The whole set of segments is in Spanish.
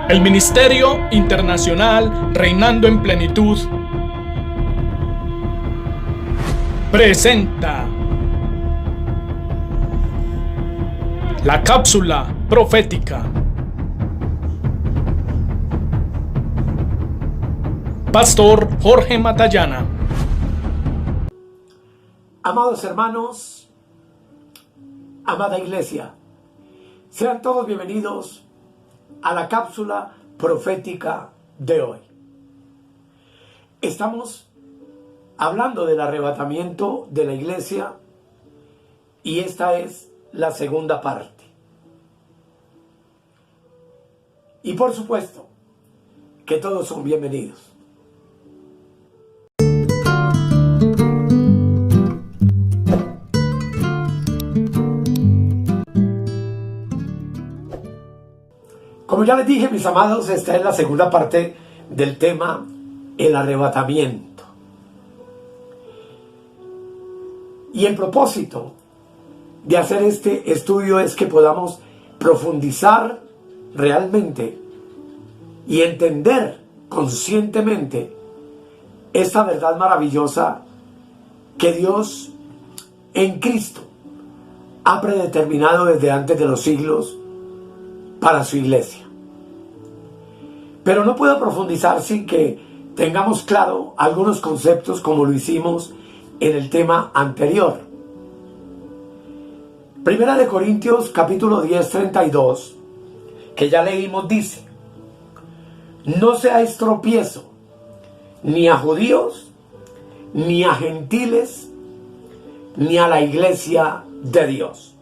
El Ministerio Internacional Reinando en Plenitud presenta la cápsula profética. Pastor Jorge Matallana. Amados hermanos, amada iglesia, sean todos bienvenidos a la cápsula profética de hoy. Estamos hablando del arrebatamiento de la iglesia y esta es la segunda parte. Y por supuesto que todos son bienvenidos. Como ya les dije, mis amados, esta es la segunda parte del tema, el arrebatamiento. Y el propósito de hacer este estudio es que podamos profundizar realmente y entender conscientemente esta verdad maravillosa que Dios en Cristo ha predeterminado desde antes de los siglos para su iglesia. Pero no puedo profundizar sin que tengamos claro algunos conceptos como lo hicimos en el tema anterior. Primera de Corintios capítulo 10, 32, que ya leímos, dice: no seáis tropiezo ni a judíos, ni a gentiles, ni a la iglesia de Dios.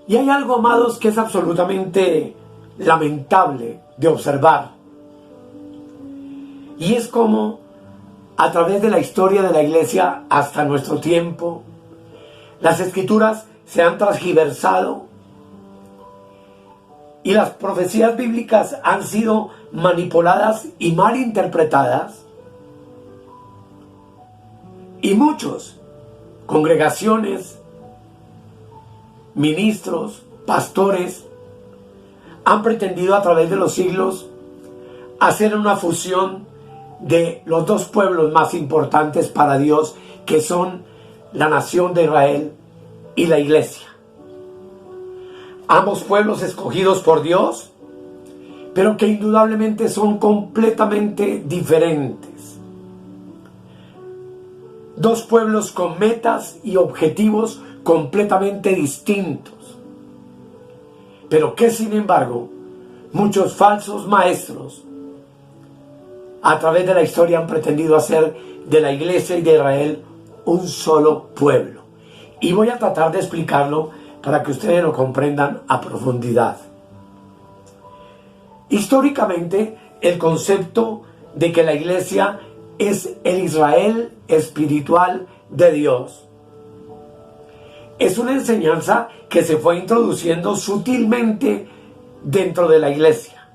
Y hay algo, amados, que es absolutamente lamentable de observar. Y es como a través de la historia de la iglesia hasta nuestro tiempo, las escrituras se han transgiversado y las profecías bíblicas han sido manipuladas y mal interpretadas. Y muchos, congregaciones, ministros, pastores, han pretendido a través de los siglos hacer una fusión de los dos pueblos más importantes para Dios, que son la nación de Israel y la iglesia. Ambos pueblos escogidos por Dios, pero que indudablemente son completamente diferentes. Dos pueblos con metas y objetivos completamente distintos, pero que sin embargo muchos falsos maestros a través de la historia han pretendido hacer de la iglesia y de Israel un solo pueblo. Y voy a tratar de explicarlo para que ustedes lo comprendan a profundidad. Históricamente, el concepto de que la iglesia es el Israel espiritual de Dios es una enseñanza que se fue introduciendo sutilmente dentro de la iglesia.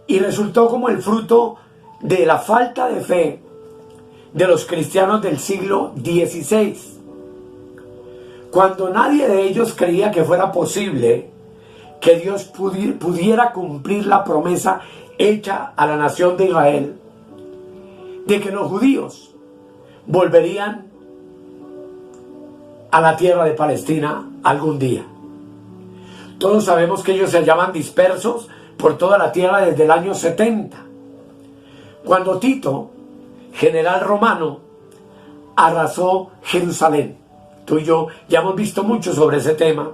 Y resultó como el fruto de la falta de fe de los cristianos del siglo XVI. Cuando nadie de ellos creía que fuera posible que Dios pudiera cumplir la promesa hecha a la nación de Israel, de que los judíos volverían a la tierra de Palestina algún día. Todos sabemos que ellos se hallaban dispersos por toda la tierra desde el año 70, cuando Tito, general romano, arrasó Jerusalén. Tú y yo ya hemos visto mucho sobre ese tema.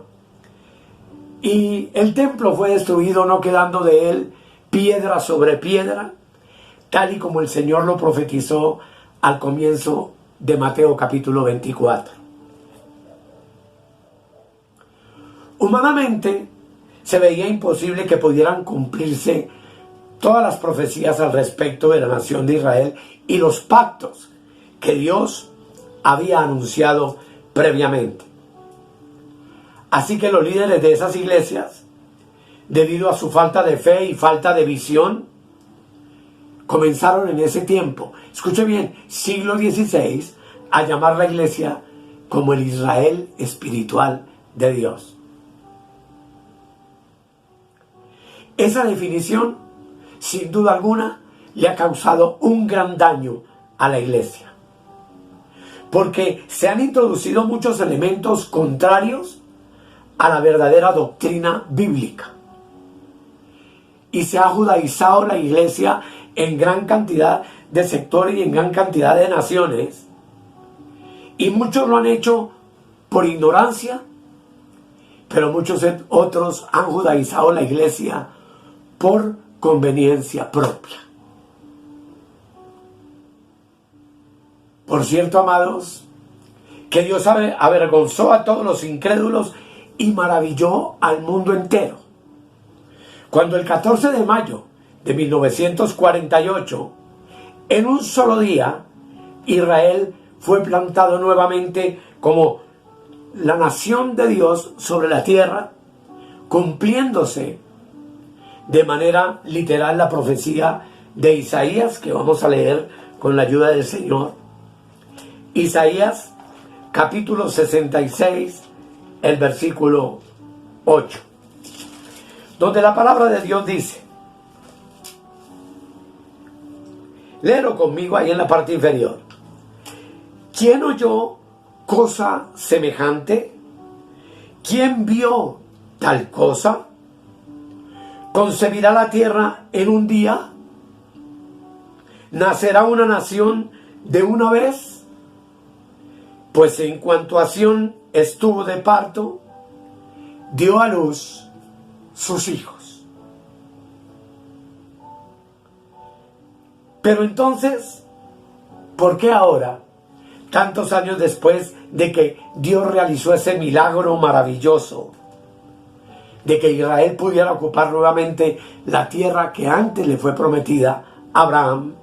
Y el templo fue destruido, no quedando de él piedra sobre piedra, tal y como el Señor lo profetizó al comienzo de Mateo capítulo 24. Humanamente se veía imposible que pudieran cumplirse todas las profecías al respecto de la nación de Israel y los pactos que Dios había anunciado previamente. Así que los líderes de esas iglesias, debido a su falta de fe y falta de visión, comenzaron en ese tiempo, escuche bien, siglo XVI, a llamar la iglesia como el Israel espiritual de Dios. Esa definición, sin duda alguna, le ha causado un gran daño a la iglesia. Porque se han introducido muchos elementos contrarios a la verdadera doctrina bíblica. Y se ha judaizado la iglesia en gran cantidad de sectores y en gran cantidad de naciones. Y muchos lo han hecho por ignorancia, pero muchos otros han judaizado la iglesia por conveniencia propia. Por cierto, amados, que Dios avergonzó a todos los incrédulos y maravilló al mundo entero. Cuando el 14 de mayo de 1948, en un solo día, Israel fue plantado nuevamente como la nación de Dios sobre la tierra, cumpliéndose de manera literal la profecía de Isaías, que vamos a leer con la ayuda del Señor. Isaías, capítulo 66, el versículo 8, donde la palabra de Dios dice, léelo conmigo ahí en la parte inferior. ¿Quién oyó cosa semejante? ¿Quién vio tal cosa? ¿Concebirá la tierra en un día? ¿Nacerá una nación de una vez? Pues en cuanto a Sión estuvo de parto, dio a luz sus hijos. Pero entonces, ¿por qué ahora, tantos años después de que Dios realizó ese milagro maravilloso, de que Israel pudiera ocupar nuevamente la tierra que antes le fue prometida a Abraham,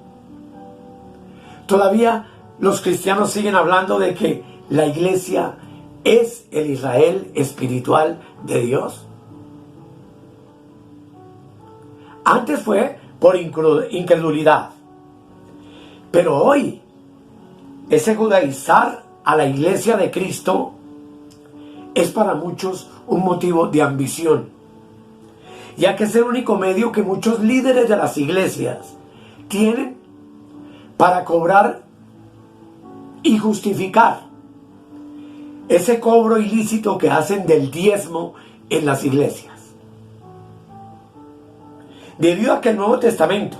todavía los cristianos siguen hablando de que la iglesia es el Israel espiritual de Dios? Antes fue por incredulidad, pero hoy ese judaizar a la iglesia de Cristo es para muchos un motivo de ambición, ya que es el único medio que muchos líderes de las iglesias tienen para cobrar y justificar ese cobro ilícito que hacen del diezmo en las iglesias. Debido a que el Nuevo Testamento,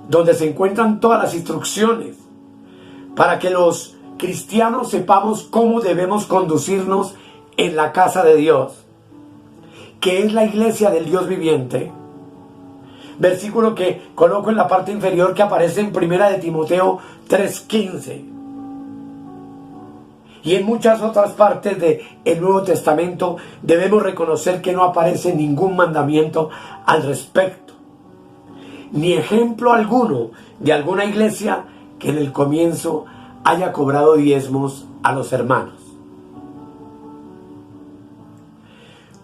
donde se encuentran todas las instrucciones para que los cristianos sepamos cómo debemos conducirnos en la casa de Dios, que es la iglesia del Dios viviente, versículo que coloco en la parte inferior que aparece en 1 de Timoteo 3:15, y en muchas otras partes del Nuevo Testamento debemos reconocer que no aparece ningún mandamiento al respecto, ni ejemplo alguno de alguna iglesia que en el comienzo haya cobrado diezmos a los hermanos.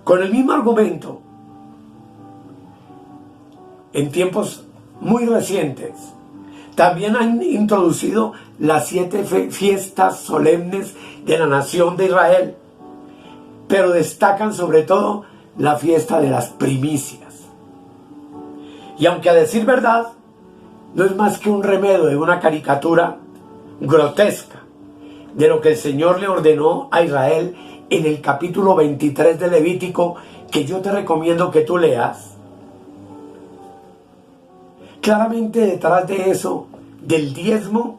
Con el mismo argumento, en tiempos muy recientes, también han introducido las 7 fiestas solemnes de la nación de Israel, pero destacan sobre todo la fiesta de las primicias. Y aunque a decir verdad, no es más que un remedio de una caricatura grotesca de lo que el Señor le ordenó a Israel en el capítulo 23 de Levítico, que yo te recomiendo que tú leas. Claramente detrás de eso, del diezmo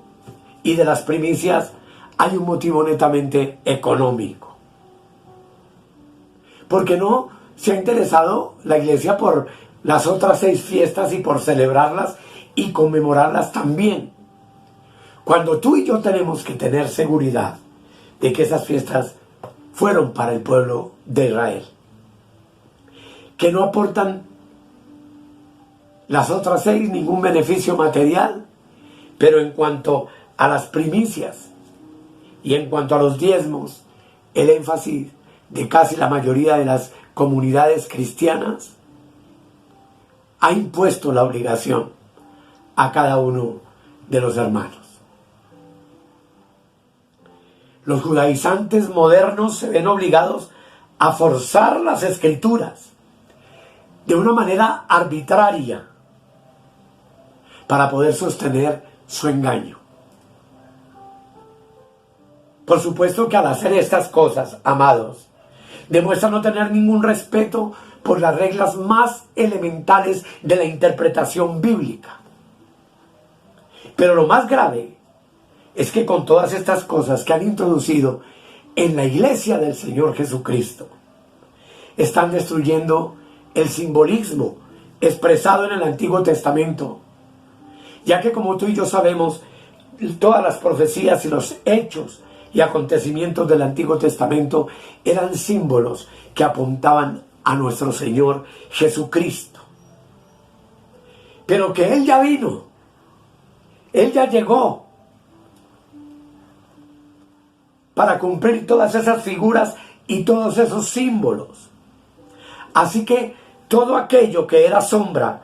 y de las primicias, hay un motivo netamente económico. Porque no se ha interesado la iglesia por las otras 6 fiestas y por celebrarlas y conmemorarlas también, cuando tú y yo tenemos que tener seguridad de que esas fiestas fueron para el pueblo de Israel, que no aportan las otras 6 ningún beneficio material, pero en cuanto a las primicias y en cuanto a los diezmos, el énfasis de casi la mayoría de las comunidades cristianas ha impuesto la obligación a cada uno de los hermanos. Los judaizantes modernos se ven obligados a forzar las escrituras, de una manera arbitraria para poder sostener su engaño. Por supuesto que al hacer estas cosas, amados, demuestra no tener ningún respeto por las reglas más elementales de la interpretación bíblica. Pero lo más grave es que con todas estas cosas que han introducido en la iglesia del Señor Jesucristo, están destruyendo el simbolismo expresado en el Antiguo Testamento, ya que como tú y yo sabemos, todas las profecías y los hechos y acontecimientos del Antiguo Testamento eran símbolos que apuntaban a nuestro Señor Jesucristo. Pero que Él ya vino, Él ya llegó para cumplir todas esas figuras y todos esos símbolos. Así que todo aquello que era sombra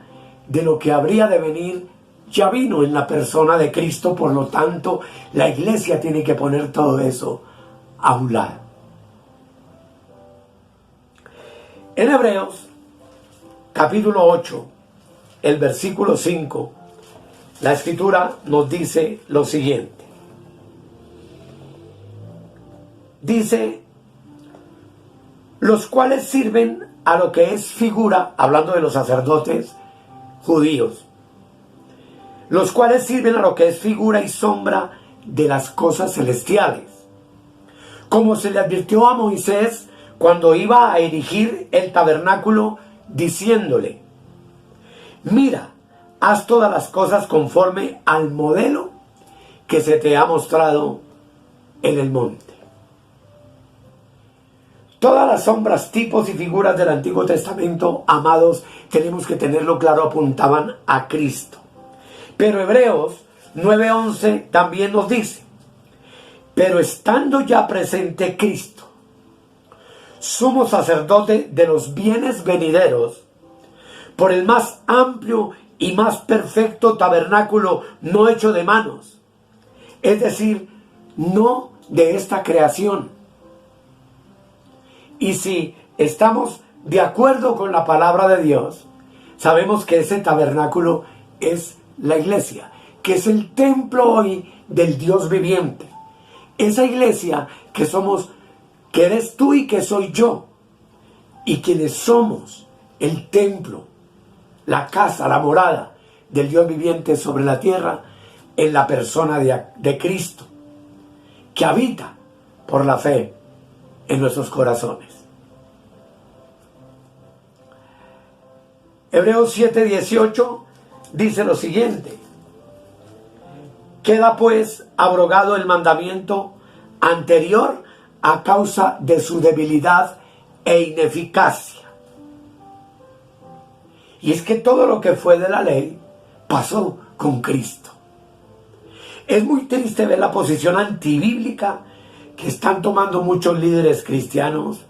de lo que habría de venir ya vino en la persona de Cristo. Por lo tanto, la iglesia tiene que poner todo eso a un lado. En Hebreos, capítulo 8, el versículo 5, la Escritura nos dice lo siguiente. Dice, los cuales sirven a lo que es figura, hablando de los sacerdotes judíos, los cuales sirven a lo que es figura y sombra de las cosas celestiales, como se le advirtió a Moisés cuando iba a erigir el tabernáculo, diciéndole, mira, haz todas las cosas conforme al modelo que se te ha mostrado en el monte. Todas las sombras, tipos y figuras del Antiguo Testamento, amados, tenemos que tenerlo claro, apuntaban a Cristo. Pero Hebreos 9:11 también nos dice, pero estando ya presente Cristo, sumo sacerdote de los bienes venideros, por el más amplio y más perfecto tabernáculo no hecho de manos, es decir, no de esta creación. Y si estamos de acuerdo con la palabra de Dios, sabemos que ese tabernáculo es la iglesia, que es el templo hoy del Dios viviente. Esa iglesia que somos, que eres tú y que soy yo, y quienes somos el templo, la casa, la morada del Dios viviente sobre la tierra, en la persona de Cristo, que habita por la fe en nuestros corazones. Hebreos 7:18 dice lo siguiente: queda pues abrogado el mandamiento anterior a causa de su debilidad e ineficacia. Y es que todo lo que fue de la ley pasó con Cristo. Es muy triste ver la posición antibíblica que están tomando muchos líderes cristianos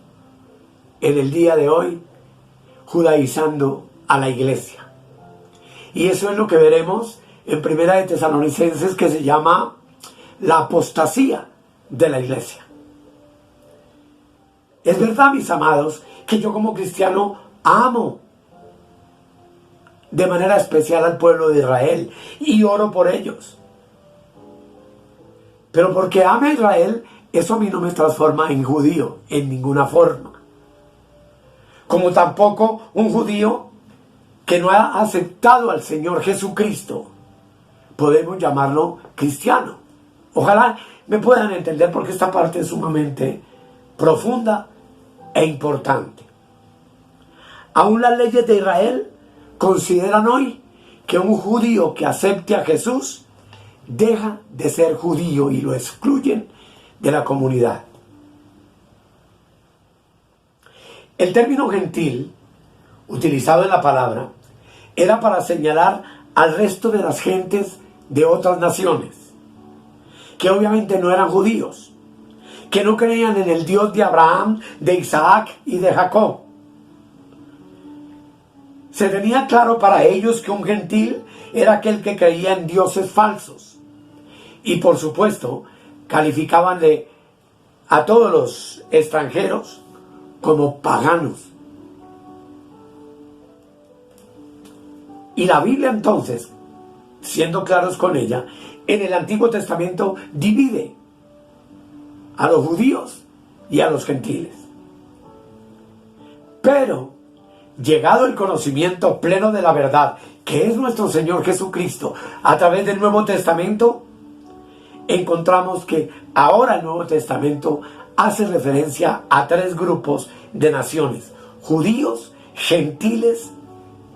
en el día de hoy, judaizando a la iglesia. Y eso es lo que veremos en Primera de Tesalonicenses, que se llama la apostasía de la iglesia. Es verdad, mis amados, que yo como cristiano amo de manera especial al pueblo de Israel y oro por ellos. Pero porque ame a Israel, eso a mí no me transforma en judío en ninguna forma. Como tampoco un judío que no ha aceptado al Señor Jesucristo podemos llamarlo cristiano. Ojalá me puedan entender, porque esta parte es sumamente profunda e importante. Aún las leyes de Israel consideran hoy que un judío que acepte a Jesús deja de ser judío y lo excluyen de la comunidad. El término gentil, utilizado en la palabra, era para señalar al resto de las gentes de otras naciones, que obviamente no eran judíos, que no creían en el Dios de Abraham, de Isaac y de Jacob. Se tenía claro para ellos que un gentil era aquel que creía en dioses falsos. Y por supuesto, calificaban a todos los extranjeros como paganos. Y la Biblia entonces, siendo claros con ella, en el Antiguo Testamento divide a los judíos y a los gentiles. Pero, llegado el conocimiento pleno de la verdad, que es nuestro Señor Jesucristo, a través del Nuevo Testamento, encontramos que ahora el Nuevo Testamento hace referencia a 3 grupos de naciones: judíos, gentiles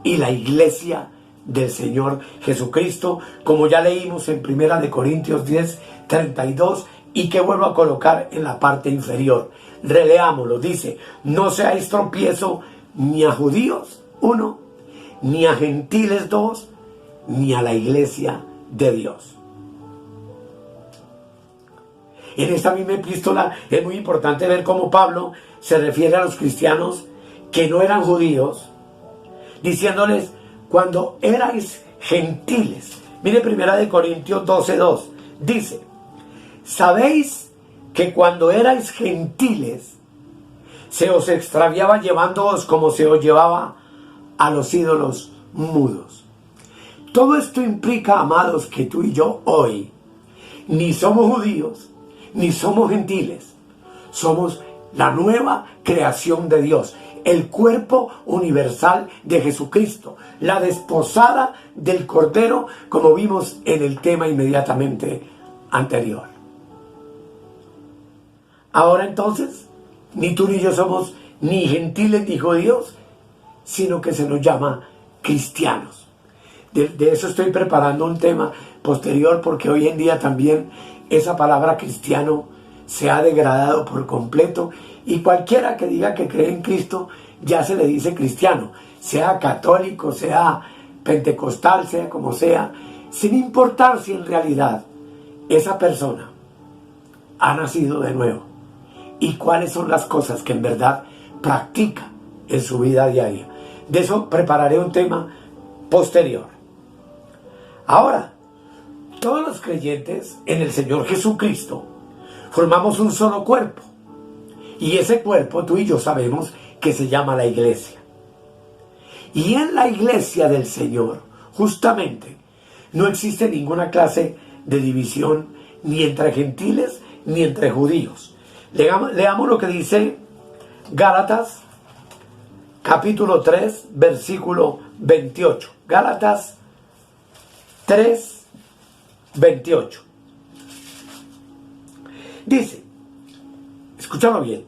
y la iglesia del Señor Jesucristo, como ya leímos en 1 Corintios 10:32, y que vuelvo a colocar en la parte inferior. Releámoslo, dice: no seáis tropiezo ni a judíos, 1, ni a gentiles, 2, ni a la iglesia de Dios. En esta misma epístola es muy importante ver cómo Pablo se refiere a los cristianos que no eran judíos, diciéndoles: cuando erais gentiles. Mire 1 Corintios 12:2, dice: sabéis que cuando erais gentiles se os extraviaba llevándoos como se os llevaba a los ídolos mudos. Todo esto implica, amados, que tú y yo hoy ni somos judíos ni somos gentiles. Somos la nueva creación de Dios, el cuerpo universal de Jesucristo, la desposada del Cordero, como vimos en el tema inmediatamente anterior. Ahora entonces, ni tú ni yo somos ni gentiles ni judíos, sino que se nos llama cristianos. De eso estoy preparando un tema posterior, porque hoy en día también esa palabra cristiano se ha degradado por completo, y cualquiera que diga que cree en Cristo ya se le dice cristiano, sea católico, sea pentecostal, sea como sea, sin importar si en realidad esa persona ha nacido de nuevo y cuáles son las cosas que en verdad practica en su vida diaria. De eso prepararé un tema posterior. Ahora, todos los creyentes en el Señor Jesucristo formamos un solo cuerpo, y ese cuerpo tú y yo sabemos que se llama la iglesia. Y en la iglesia del Señor, justamente, no existe ninguna clase de división, ni entre gentiles ni entre judíos. Leamos lo que dice Gálatas capítulo 3 versículo 28. Gálatas 3, 28. Dice, escúchalo bien: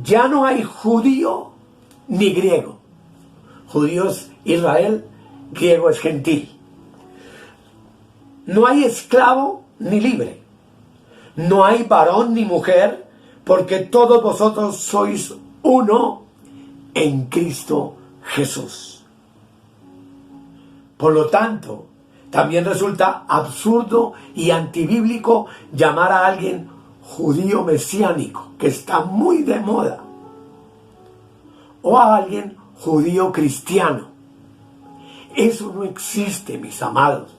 ya no hay judío ni griego. Judío es Israel, griego es gentil. No hay esclavo ni libre. No hay varón ni mujer, porque todos vosotros sois uno en Cristo Jesús. Por lo tanto, también resulta absurdo y antibíblico llamar a alguien judío mesiánico, que está muy de moda, o a alguien judío cristiano. Eso no existe, mis amados.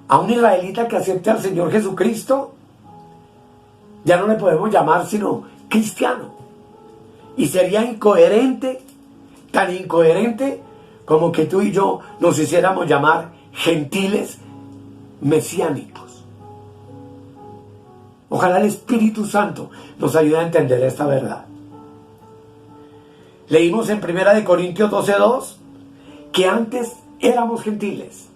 A un israelita que acepte al Señor Jesucristo ya no le podemos llamar sino cristiano, y sería incoherente, tan incoherente como que tú y yo nos hiciéramos llamar gentiles mesiánicos. Ojalá el Espíritu Santo nos ayude a entender esta verdad. Leímos en 1 Corintios 12:2 que antes éramos gentiles,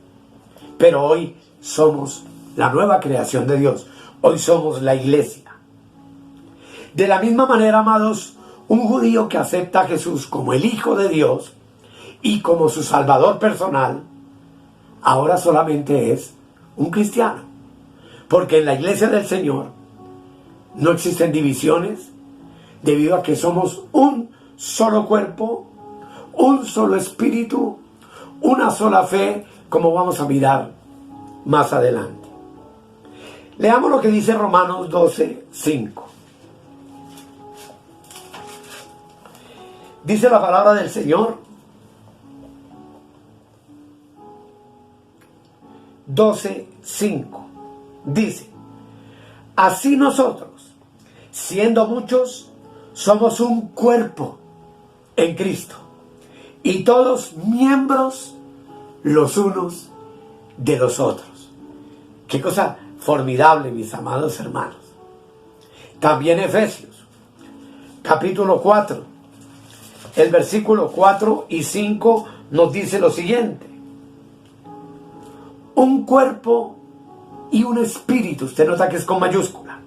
pero hoy somos la nueva creación de Dios. Hoy somos la iglesia. De la misma manera, amados, un judío que acepta a Jesús como el Hijo de Dios y como su Salvador personal, ahora solamente es un cristiano. Porque en la iglesia del Señor no existen divisiones, debido a que somos un solo cuerpo, un solo espíritu, una sola fe, como vamos a mirar más adelante. Leamos lo que dice Romanos 12:5. Dice la palabra del Señor: 12:5. Dice: así nosotros, siendo muchos, somos un cuerpo en Cristo, y todos miembros los unos de los otros. Qué cosa formidable, mis amados hermanos. También Efesios, capítulo 4, el versículo 4 y 5 nos dice lo siguiente: un cuerpo y un espíritu. Usted nota que es con mayúscula.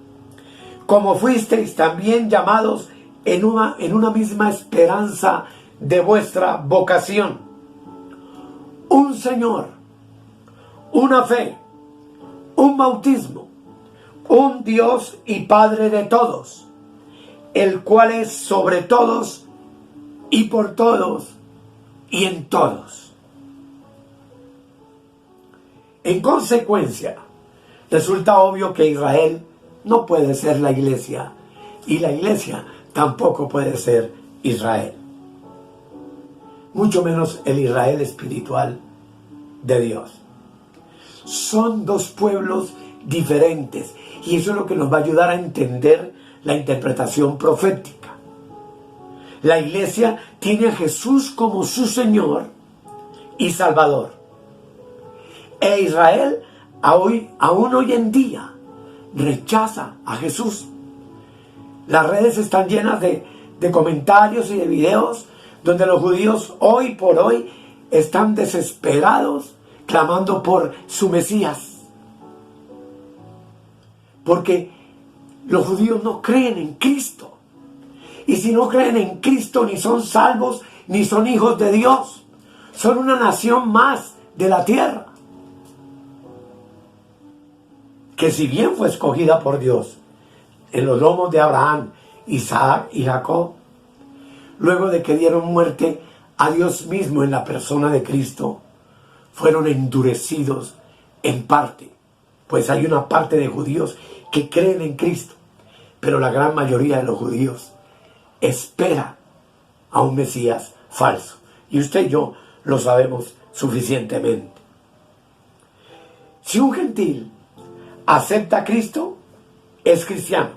Como fuisteis también llamados en una misma esperanza de vuestra vocación. Un Señor, una fe, un bautismo, un Dios y Padre de todos, el cual es sobre todos y por todos y en todos. En consecuencia, resulta obvio que Israel no puede ser la iglesia y la iglesia tampoco puede ser Israel. Mucho menos el Israel espiritual de Dios. Son dos pueblos diferentes y eso es lo que nos va a ayudar a entender la interpretación profética. La iglesia tiene a Jesús como su Señor y Salvador. E Israel aún hoy en día rechaza a Jesús. Las redes están llenas de comentarios y de videos donde los judíos hoy por hoy están desesperados clamando por su Mesías. Porque los judíos no creen en Cristo. Y si no creen en Cristo, ni son salvos, ni son hijos de Dios. Son una nación más de la tierra, que si bien fue escogida por Dios en los lomos de Abraham, Isaac y Jacob, luego de que dieron muerte a Dios mismo en la persona de Cristo, fueron endurecidos en parte, pues hay una parte de judíos que creen en Cristo, pero la gran mayoría de los judíos espera a un Mesías falso, y usted y yo lo sabemos suficientemente. Si un gentil acepta a Cristo, es cristiano.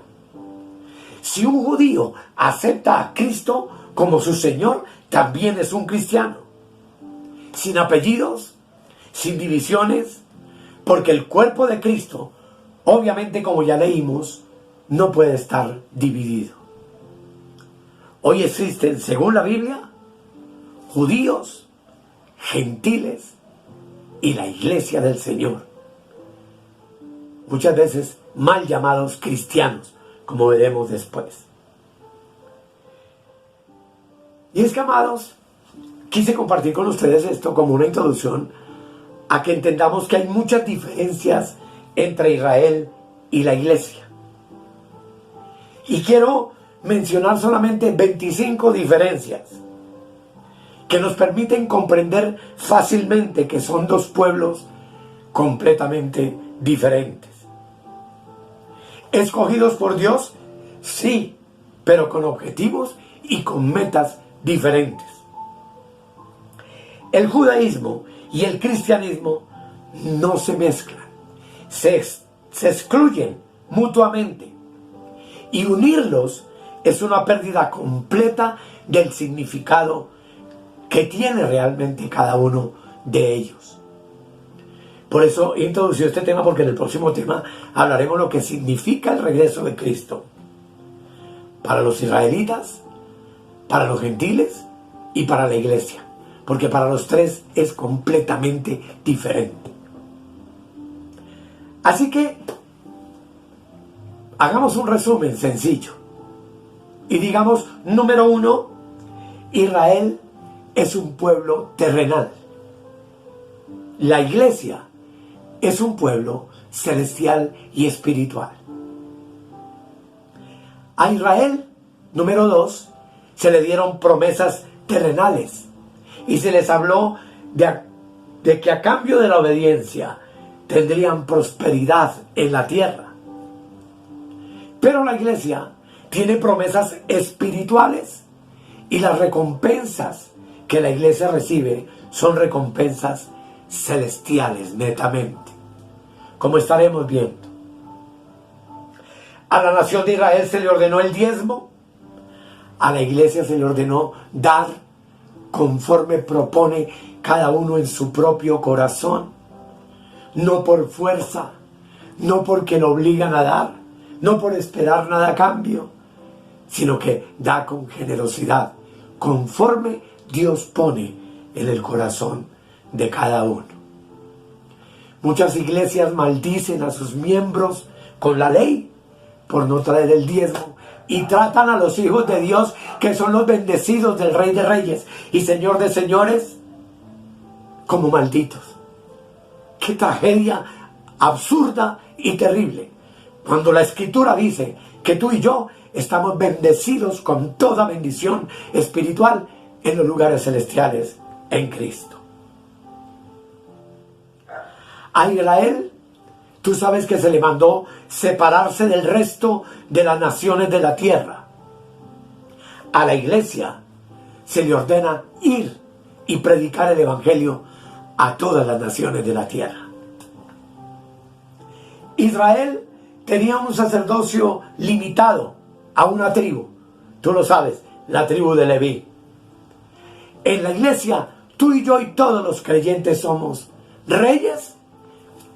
Si un judío acepta a Cristo como su Señor, también es un cristiano. Sin apellidos, sin divisiones, porque el cuerpo de Cristo, obviamente, como ya leímos, no puede estar dividido. Hoy existen, según la Biblia, judíos, gentiles y la iglesia del Señor. Muchas veces mal llamados cristianos, como veremos después. Y es que, amados, quise compartir con ustedes esto como una introducción a que entendamos que hay muchas diferencias entre Israel y la iglesia. Y quiero mencionar solamente 25 diferencias que nos permiten comprender fácilmente que son dos pueblos completamente diferentes. ¿Escogidos por Dios? Sí, pero con objetivos y con metas diferentes. El judaísmo y el cristianismo no se mezclan, se excluyen mutuamente, y unirlos es una pérdida completa del significado que tiene realmente cada uno de ellos. Por eso he introducido este tema, porque en el próximo tema hablaremos lo que significa el regreso de Cristo para los israelitas, para los gentiles y para la iglesia, porque para los tres es completamente diferente. Así que hagamos un resumen sencillo y digamos: número 1, Israel es un pueblo terrenal. La iglesia es un pueblo celestial y espiritual. A Israel, número 2, se le dieron promesas terrenales y se les habló de que a cambio de la obediencia tendrían prosperidad en la tierra. Pero la iglesia tiene promesas espirituales y las recompensas que la iglesia recibe son recompensas celestiales netamente, como estaremos viendo. A la nación de Israel se le ordenó el diezmo, a la iglesia se le ordenó dar conforme propone cada uno en su propio corazón, no por fuerza, no porque lo obligan a dar, no por esperar nada a cambio, sino que da con generosidad, conforme Dios pone en el corazón de cada uno. Muchas iglesias maldicen a sus miembros con la ley por no traer el diezmo y tratan a los hijos de Dios, que son los bendecidos del Rey de Reyes y Señor de Señores, como malditos. ¡Qué tragedia absurda y terrible! Cuando la Escritura dice que tú y yo estamos bendecidos con toda bendición espiritual en los lugares celestiales en Cristo. A Israel, tú sabes que se le mandó separarse del resto de las naciones de la tierra. A la iglesia se le ordena ir y predicar el evangelio a todas las naciones de la tierra. Israel tenía un sacerdocio limitado a una tribu. Tú lo sabes, la tribu de Leví. En la iglesia, tú y yo y todos los creyentes somos reyes,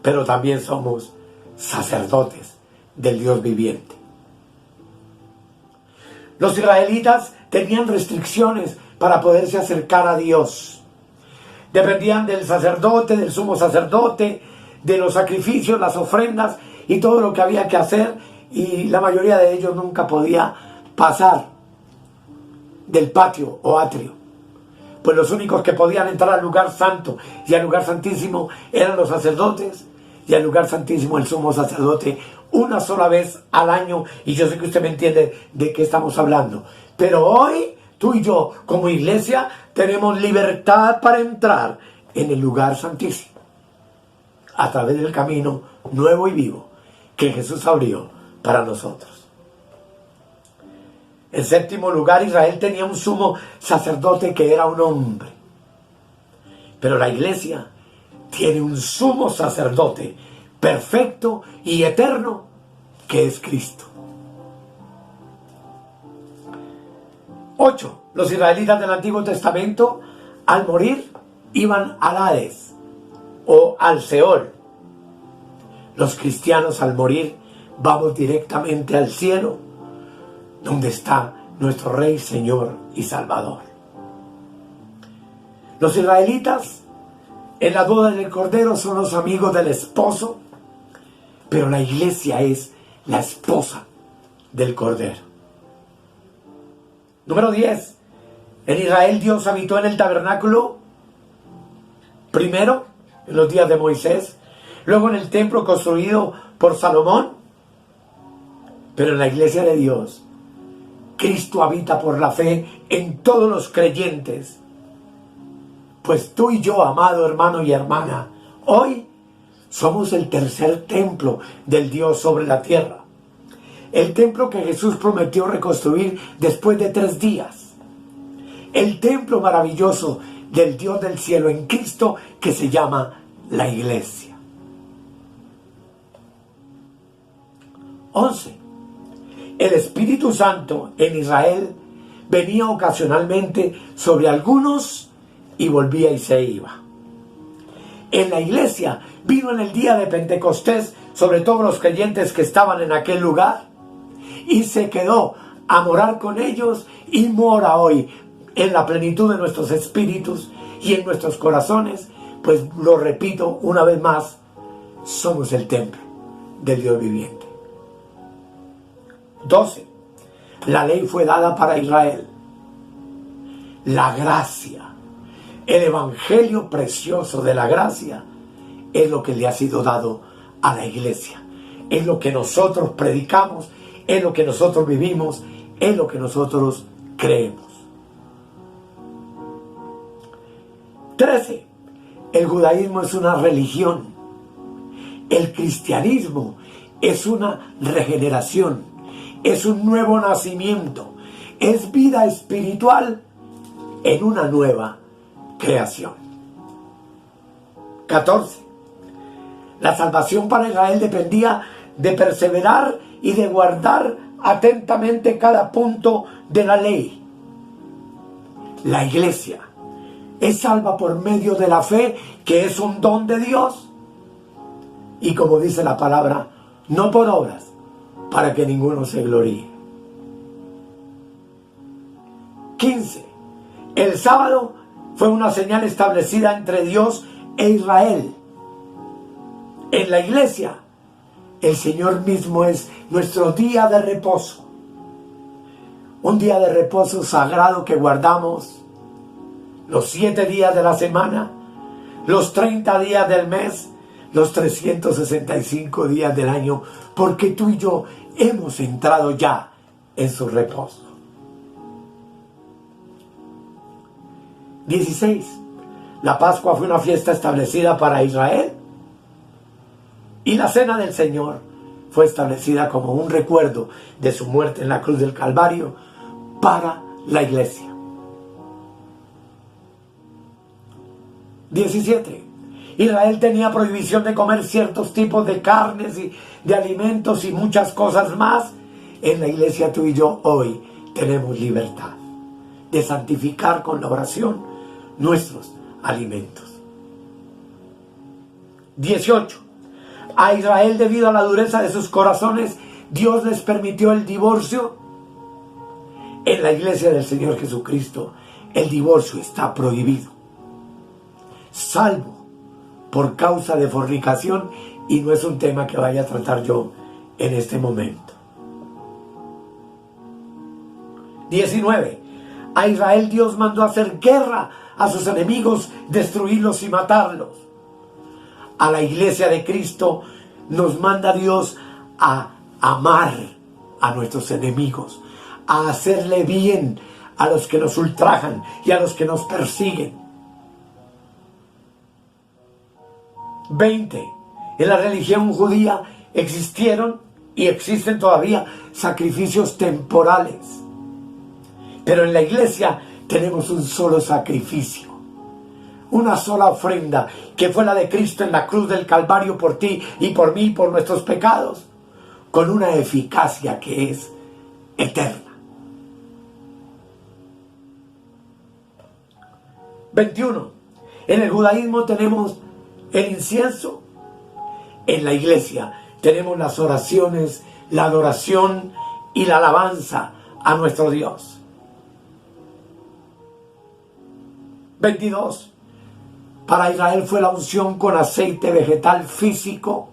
pero también somos sacerdotes del Dios viviente. Los israelitas tenían restricciones para poderse acercar a Dios. Dependían del sacerdote, del sumo sacerdote, de los sacrificios, las ofrendas y todo lo que había que hacer, y la mayoría de ellos nunca podía pasar del patio o atrio, pues los únicos que podían entrar al lugar santo y al lugar santísimo eran los sacerdotes, y al lugar santísimo el sumo sacerdote una sola vez al año. Y yo sé que usted me entiende de qué estamos hablando, pero hoy tú y yo como iglesia tenemos libertad para entrar en el lugar santísimo a través del camino nuevo y vivo que Jesús abrió para nosotros. En séptimo lugar, Israel tenía un sumo sacerdote que era un hombre, pero la iglesia tiene un sumo sacerdote perfecto y eterno, que es Cristo. 8. Los israelitas del Antiguo Testamento, al morir, iban al Hades o al Seol. Los cristianos, al morir, vamos directamente al cielo, donde está nuestro Rey, Señor y Salvador. Los israelitas en la boda del Cordero son los amigos del esposo, pero la iglesia es la esposa del Cordero. Número 10. En Israel Dios habitó en el tabernáculo, primero en los días de Moisés, luego en el templo construido por Salomón, pero en la iglesia de Dios Cristo habita por la fe en todos los creyentes. Pues tú y yo, amado hermano y hermana, hoy somos el tercer templo del Dios sobre la tierra. El templo que Jesús prometió reconstruir después de 3 días. El templo maravilloso del Dios del cielo en Cristo, que se llama la iglesia. 11. El Espíritu Santo en Israel venía ocasionalmente sobre algunos y volvía y se iba. En la iglesia vino en el día de Pentecostés sobre todos los creyentes que estaban en aquel lugar y se quedó a morar con ellos, y mora hoy en la plenitud de nuestros espíritus y en nuestros corazones, pues lo repito una vez más, somos el templo del Dios viviente. 12. La ley fue dada para Israel. La gracia, el evangelio precioso de la gracia, es lo que le ha sido dado a la iglesia. Es lo que nosotros predicamos, es lo que nosotros vivimos, es lo que nosotros creemos. 13. El judaísmo es una religión. El cristianismo es una regeneración. Es un nuevo nacimiento. Es vida espiritual en una nueva creación. 14. La salvación para Israel dependía de perseverar y de guardar atentamente cada punto de la ley. La iglesia es salva por medio de la fe, que es un don de Dios. Y como dice la palabra, no por obras, para que ninguno se gloríe. 15. El sábado fue una señal establecida entre Dios e Israel. En la iglesia, el Señor mismo es nuestro día de reposo. Un día de reposo sagrado que guardamos los 7 días de la semana, los 30 días del mes, los 365 días del año, porque tú y yo hemos entrado ya en su reposo. 16. La Pascua fue una fiesta establecida para Israel y la Cena del Señor fue establecida como un recuerdo de su muerte en la cruz del Calvario para la iglesia. 17. Israel tenía prohibición de comer ciertos tipos de carnes y de alimentos y muchas cosas más. En la iglesia tú y yo hoy tenemos libertad de santificar con la oración nuestros alimentos. 18. A Israel, debido a la dureza de sus corazones, Dios les permitió el divorcio. En la iglesia del Señor Jesucristo, el divorcio está prohibido, salvo por causa de fornicación, y no es un tema que vaya a tratar yo en este momento. 19. A Israel Dios mandó hacer guerra a sus enemigos, destruirlos y matarlos. A la iglesia de Cristo nos manda Dios a amar a nuestros enemigos, a hacerle bien a los que nos ultrajan y a los que nos persiguen. 20. En la religión judía existieron y existen todavía sacrificios temporales. Pero en la iglesia tenemos un solo sacrificio, una sola ofrenda, que fue la de Cristo en la cruz del Calvario por ti y por mí y por nuestros pecados, con una eficacia que es eterna. 21. En el judaísmo tenemos el incienso. En la iglesia tenemos las oraciones, la adoración y la alabanza a nuestro Dios. 22. Para Israel fue la unción con aceite vegetal físico.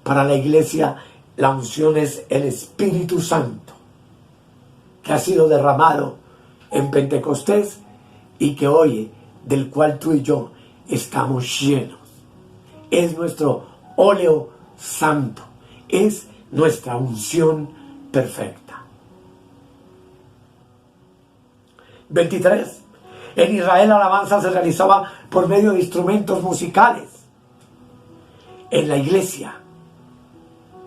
Para la iglesia la unción es el Espíritu Santo, que ha sido derramado en Pentecostés y que hoy, del cual tú y yo estamos llenos. Es nuestro óleo santo, es nuestra unción perfecta. 23. En Israel la alabanza se realizaba por medio de instrumentos musicales. En la iglesia,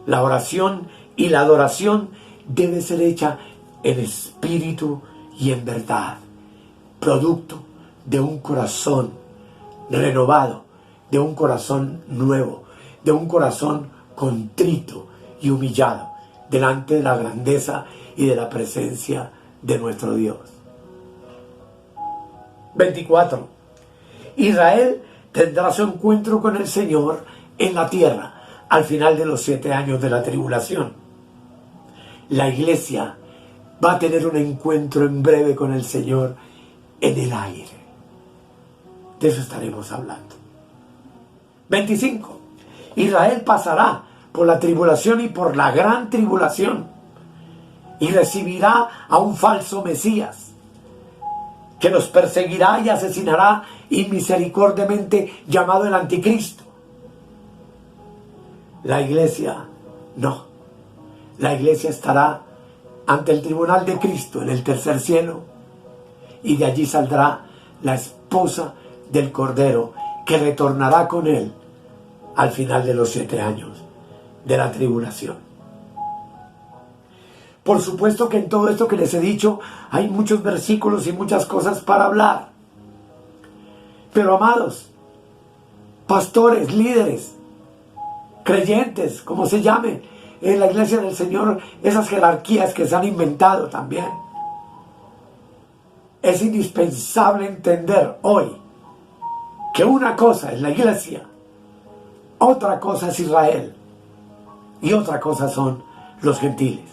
la oración y la adoración debe ser hecha en espíritu y en verdad, producto de un corazón renovado, de un corazón nuevo, de un corazón contrito y humillado delante de la grandeza y de la presencia de nuestro Dios. 24. Israel tendrá su encuentro con el Señor en la tierra al final de los 7 años de la tribulación. La iglesia va a tener un encuentro en breve con el Señor en el aire. De eso estaremos hablando. 25. Israel pasará por la tribulación y por la gran tribulación y recibirá a un falso Mesías que los perseguirá y asesinará inmisericordiamente, llamado el Anticristo. La iglesia no. La iglesia estará ante el tribunal de Cristo en el tercer cielo, y de allí saldrá la esposa del Cordero, que retornará con él al final de los 7 años de la tribulación. Por supuesto que en todo esto que les he dicho hay muchos versículos y muchas cosas para hablar. Pero amados, pastores, líderes, creyentes, como se llame, en la iglesia del Señor, esas jerarquías que se han inventado también. es indispensable entender hoy que una cosa es la iglesia, otra cosa es Israel y otra cosa son los gentiles.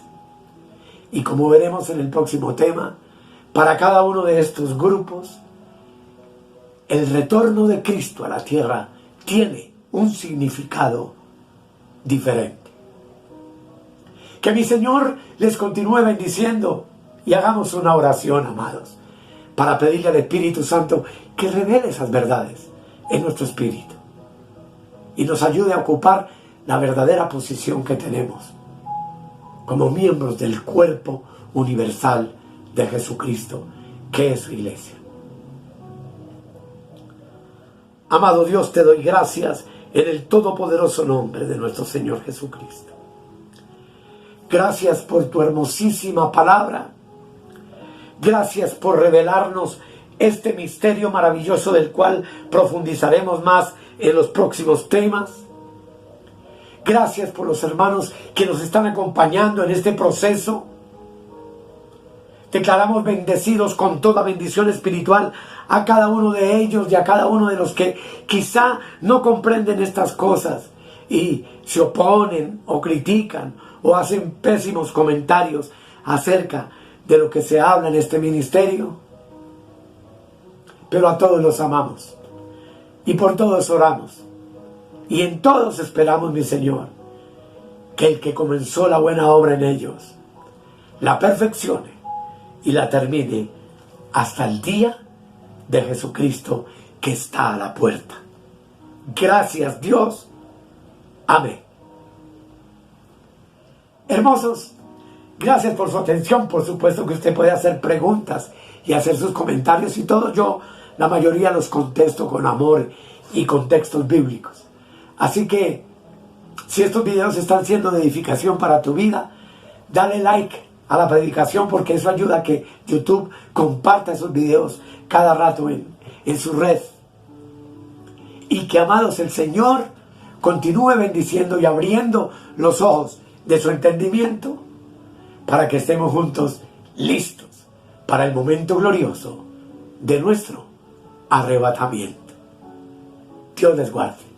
Y como veremos en el próximo tema, para cada uno de estos grupos, el retorno de Cristo a la tierra tiene un significado diferente. Que mi Señor les continúe bendiciendo y hagamos una oración, amados, para pedirle al Espíritu Santo que revele esas verdades en nuestro espíritu y nos ayude a ocupar la verdadera posición que tenemos como miembros del cuerpo universal de Jesucristo, que es su iglesia. Amado Dios, te doy gracias en el todopoderoso nombre de nuestro Señor Jesucristo. Gracias por tu hermosísima palabra. Gracias por revelarnos este misterio maravilloso del cual profundizaremos más en los próximos temas. Gracias por los hermanos que nos están acompañando en este proceso. Declaramos bendecidos con toda bendición espiritual a cada uno de ellos y a cada uno de los que quizá no comprenden estas cosas y se oponen o critican o hacen pésimos comentarios acerca de lo que se habla en este ministerio. Pero a todos los amamos y por todos oramos y en todos esperamos, mi Señor, que el que comenzó la buena obra en ellos la perfeccione y la termine hasta el día de Jesucristo que está a la puerta. Gracias, Dios. Amén. Hermosos, gracias por su atención. Por supuesto que usted puede hacer preguntas y hacer sus comentarios y todo. Yo la mayoría los contesto con amor y con textos bíblicos. Así que si estos videos están siendo de edificación para tu vida, dale like a la predicación, porque eso ayuda a que YouTube comparta esos videos cada rato en su red. Y que, amados, el Señor continúe bendiciendo y abriendo los ojos de su entendimiento para que estemos juntos listos para el momento glorioso de nuestro arrebatamiento. Dios les guarde.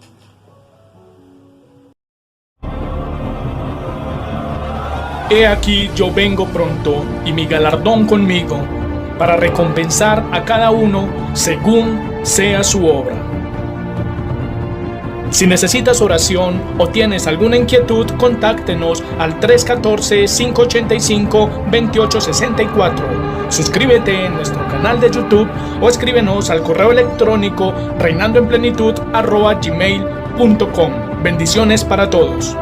He aquí yo vengo pronto, y mi galardón conmigo, para recompensar a cada uno según sea su obra. Si necesitas oración o tienes alguna inquietud, contáctenos al 314-585-2864. Suscríbete en nuestro canal de YouTube o escríbenos al correo electrónico reinandoenplenitud@gmail.com. Bendiciones para todos.